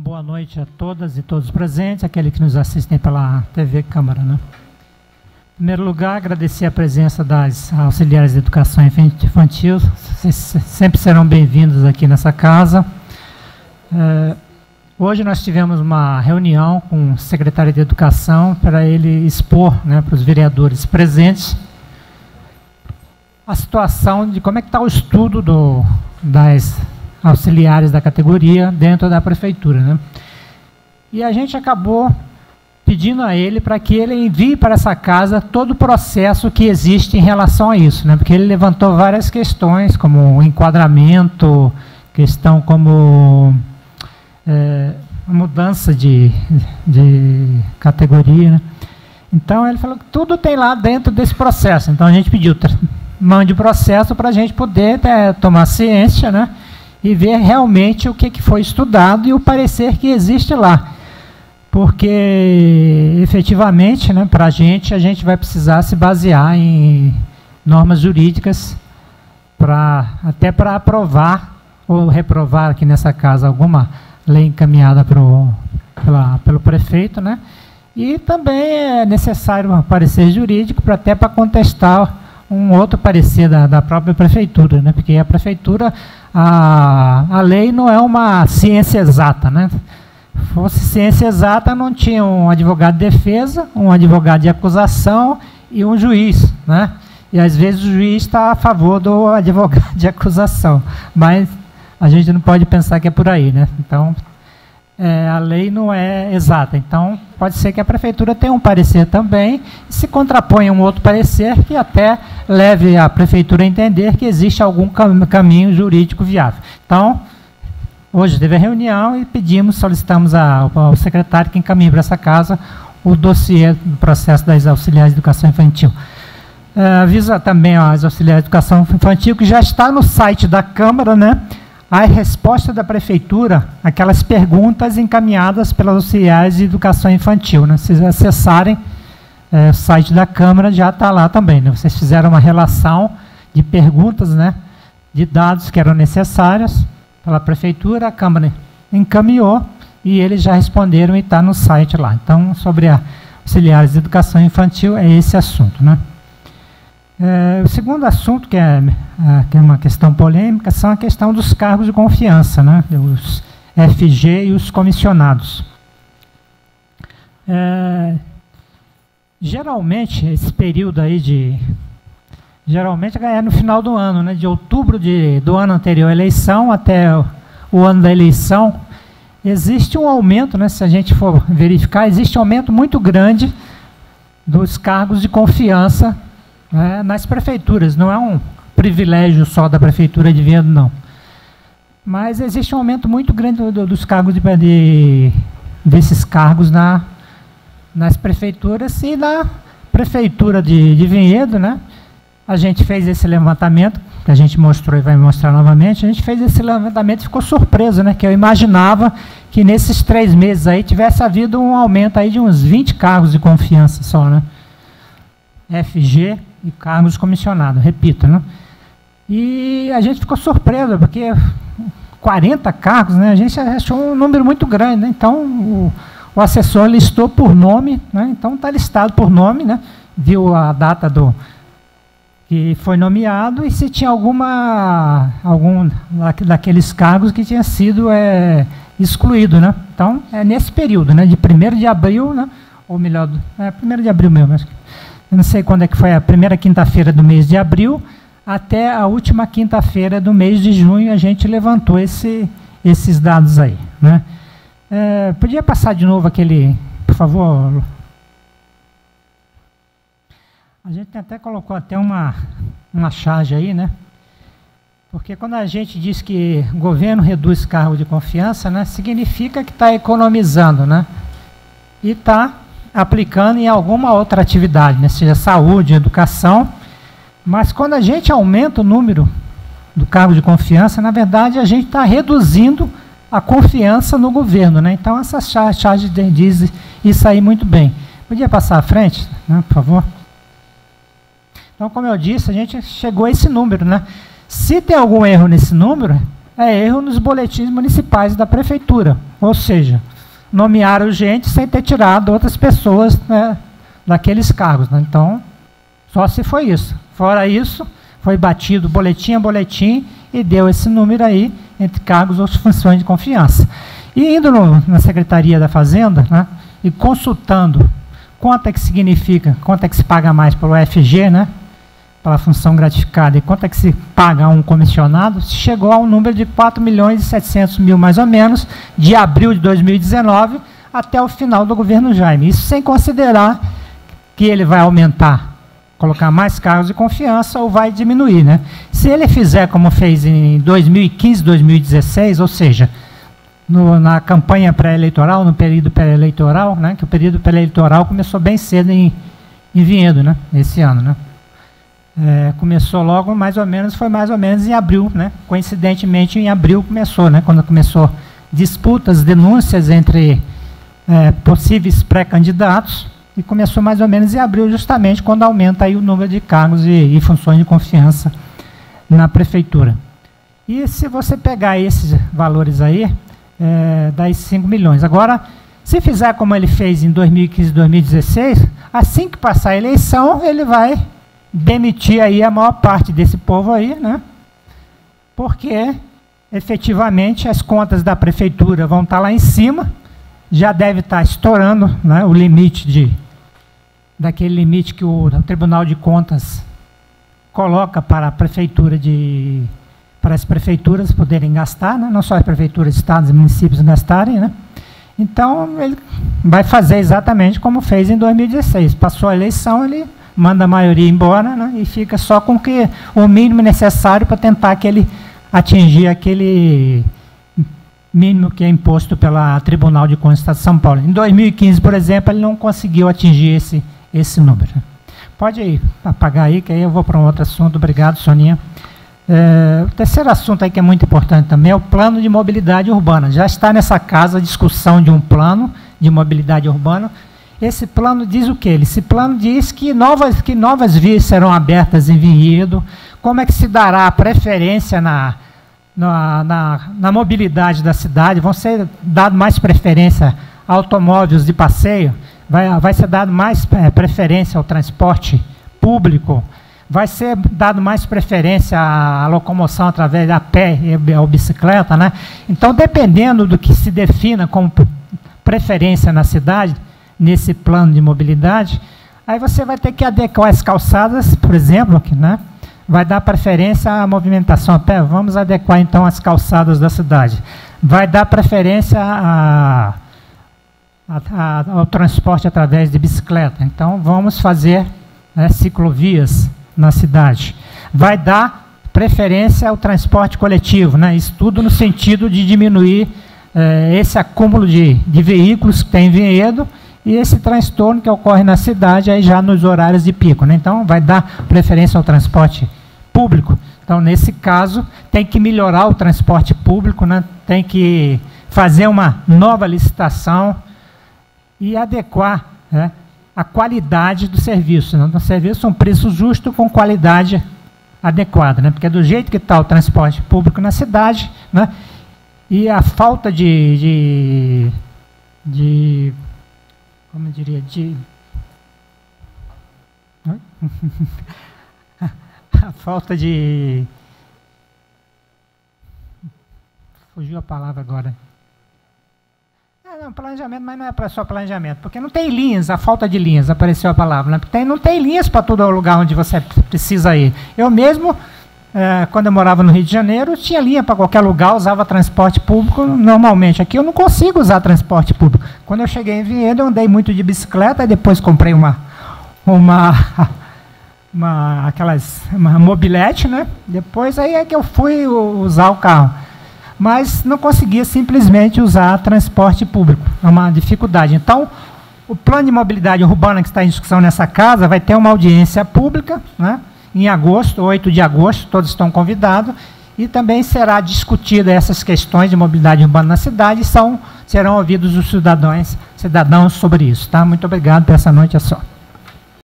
Boa noite a todas e todos presentes, aqueles que nos assistem pela TV Câmara, né? Em primeiro lugar, agradecer a presença das auxiliares de educação infantil. Vocês sempre serão bem-vindos aqui nessa casa. Hoje nós tivemos uma reunião com o secretário de Educação para ele expor, né, para os vereadores presentes a situação de como é que está o estudo das auxiliares da categoria dentro da prefeitura, né? E a gente acabou pedindo a ele para que ele envie para essa casa todo o processo que existe em relação a isso, né? Porque ele levantou várias questões, como o enquadramento, questão como mudança de categoria, né? Então ele falou que tudo tem lá dentro desse processo. Então a gente pediu, mande o processo para a gente poder tomar ciência, né? E ver realmente o que foi estudado e o parecer que existe lá. Porque, efetivamente, né, para a gente vai precisar se basear em normas jurídicas até para aprovar ou reprovar aqui nessa casa alguma lei encaminhada pelo prefeito, né? E também é necessário um parecer jurídico até para contestar um outro parecer da própria prefeitura, né? Porque a prefeitura, a lei não é uma ciência exata, né? Se fosse ciência exata, não tinha um advogado de defesa, um advogado de acusação e um juiz, né? E às vezes o juiz está a favor do advogado de acusação, mas a gente não pode pensar que é por aí, né? Então, a lei não é exata. Então, pode ser que a prefeitura tenha um parecer também e se contraponha a um outro parecer que até leve a prefeitura a entender que existe algum caminho jurídico viável. Então, hoje teve a reunião e solicitamos ao secretário que encaminhe para essa casa o dossiê do processo das auxiliares de educação infantil. Avisa também às auxiliares de educação infantil que já está no site da Câmara, né, a resposta da prefeitura, aquelas perguntas encaminhadas pelas auxiliares de educação infantil, né? Se vocês acessarem o site da Câmara, já está lá também, né? Vocês fizeram uma relação de perguntas, né, de dados que eram necessários pela prefeitura, a Câmara encaminhou e eles já responderam e está no site lá. Então, sobre a auxiliares de educação infantil, é esse assunto, né? O segundo assunto, que é uma questão polêmica, são a questão dos cargos de confiança, né? Os FG e os comissionados. Geralmente, esse período aí geralmente é no final do ano, né? De outubro do ano anterior à eleição até o ano da eleição, existe um aumento, né? Se a gente for verificar, existe um aumento muito grande dos cargos de confiança, nas prefeituras. Não é um privilégio só da prefeitura de Vinhedo, não. Mas existe um aumento muito grande dos cargos desses cargos nas prefeituras e na prefeitura de Vinhedo, né? A gente fez esse levantamento, que a gente mostrou e vai mostrar novamente. A gente fez esse levantamento e ficou surpreso, né? Que eu imaginava que nesses 3 meses aí tivesse havido um aumento aí de uns 20 cargos de confiança só, né? FG e cargos comissionados, repito, né? E a gente ficou surpreso, porque 40 cargos, né? A gente achou um número muito grande, né? Então, o assessor listou por nome, né? Então, está listado por nome, né? Viu a data que foi nomeado e se tinha algum daqueles cargos que tinha sido excluído, né? Então, é nesse período, né? De 1º de abril, né? Ou melhor, 1º de abril mesmo, acho que. Eu não sei quando é que foi a primeira quinta-feira do mês de abril, até a última quinta-feira do mês de junho, a gente levantou esses dados aí, né? Podia passar de novo aquele, por favor? A gente até colocou até uma charge aí, né? Porque quando a gente diz que o governo reduz cargo de confiança, né, significa que está economizando, né? E está aplicando em alguma outra atividade, né, seja saúde, educação, mas quando a gente aumenta o número do cargo de confiança, na verdade a gente está reduzindo a confiança no governo, né? Então essa charge diz isso aí muito bem. Podia passar à frente, né, por favor? Então, como eu disse, a gente chegou a esse número, né? Se tem algum erro nesse número, é erro nos boletins municipais da prefeitura, Ou seja, nomearam gente sem ter tirado outras pessoas, né, daqueles cargos, né? Então, só se foi isso. Fora isso, foi batido boletim a boletim e deu esse número aí entre cargos ou funções de confiança. E indo na Secretaria da Fazenda, né, e consultando quanto é que significa, quanto é que se paga mais pelo FG, né, pela função gratificada, e quanto é que se paga a um comissionado, se chegou a um número de 4.700.000 mais ou menos, de abril de 2019 até o final do governo Jaime. Isso sem considerar que ele vai aumentar, colocar mais cargos de confiança ou vai diminuir, né? Se ele fizer como fez em 2015, 2016, ou seja, na campanha pré-eleitoral, no período pré-eleitoral, né, que o período pré-eleitoral começou bem cedo em Vinhedo, né, esse ano, né? Começou logo, foi mais ou menos em abril, né? Coincidentemente, em abril começou, né? Quando começou disputas, denúncias entre possíveis pré-candidatos, e começou mais ou menos em abril, justamente quando aumenta aí o número de cargos e funções de confiança na prefeitura. E se você pegar esses valores aí, dá 5 milhões. Agora, se fizer como ele fez em 2015, 2016, assim que passar a eleição, ele vai demitir aí a maior parte desse povo aí, né? Porque, efetivamente, as contas da prefeitura vão estar lá em cima, já deve estar estourando, né, o limite daquele limite que o Tribunal de Contas coloca para a prefeitura para as prefeituras poderem gastar, né? Não só as prefeituras, estados e municípios gastarem, né? Então, ele vai fazer exatamente como fez em 2016. Passou a eleição, ele manda a maioria embora, né? E fica só com o mínimo necessário para tentar atingir aquele mínimo que é imposto pela Tribunal de Contas do Estado de São Paulo. Em 2015, por exemplo, ele não conseguiu atingir esse número. Pode ir apagar aí, que aí eu vou para um outro assunto. Obrigado, Soninha. O terceiro assunto aí que é muito importante também é o plano de mobilidade urbana. Já está nessa casa a discussão de um plano de mobilidade urbana. Esse plano diz o quê? Esse plano diz que novas vias serão abertas em Vinhedo, como é que se dará a preferência na mobilidade da cidade, vão ser dado mais preferência a automóveis de passeio, vai ser dado mais preferência ao transporte público, vai ser dado mais preferência à locomoção através da pé ou bicicleta, né? Então, dependendo do que se defina como preferência na cidade, nesse plano de mobilidade, aí você vai ter que adequar as calçadas, por exemplo, né? Vai dar preferência à movimentação a pé. Vamos adequar, então, as calçadas da cidade. Vai dar preferência ao transporte através de bicicleta. Então, vamos fazer ciclovias na cidade. Vai dar preferência ao transporte coletivo, né? Isso tudo no sentido de diminuir esse acúmulo de veículos que tem em Vinhedo e esse transtorno que ocorre na cidade aí já nos horários de pico, né? Então, vai dar preferência ao transporte público. Então, nesse caso, tem que melhorar o transporte público, né? Tem que fazer uma nova licitação e adequar, né, a qualidade do serviço, né? O serviço é um preço justo com qualidade adequada, né? Porque do jeito que está o transporte público na cidade, né, e a falta como eu diria, a falta de... Fugiu a palavra agora. Não, planejamento, mas não é só planejamento, porque não tem linhas, a falta de linhas, apareceu a palavra, né? Porque não tem linhas para todo lugar onde você precisa ir. Eu mesmo, quando eu morava no Rio de Janeiro, tinha linha para qualquer lugar, usava transporte público normalmente. Aqui eu não consigo usar transporte público. Quando eu cheguei em Vinhedo, eu andei muito de bicicleta, e depois comprei uma mobilete, né? Depois aí é que eu fui usar o carro. Mas não conseguia simplesmente usar transporte público. É uma dificuldade. Então, o plano de mobilidade urbana que está em discussão nessa casa vai ter uma audiência pública, né, em agosto, 8 de agosto, todos estão convidados, e também será discutida essas questões de mobilidade urbana na cidade e serão ouvidos os cidadãos sobre isso. Tá? Muito obrigado por essa noite, é só.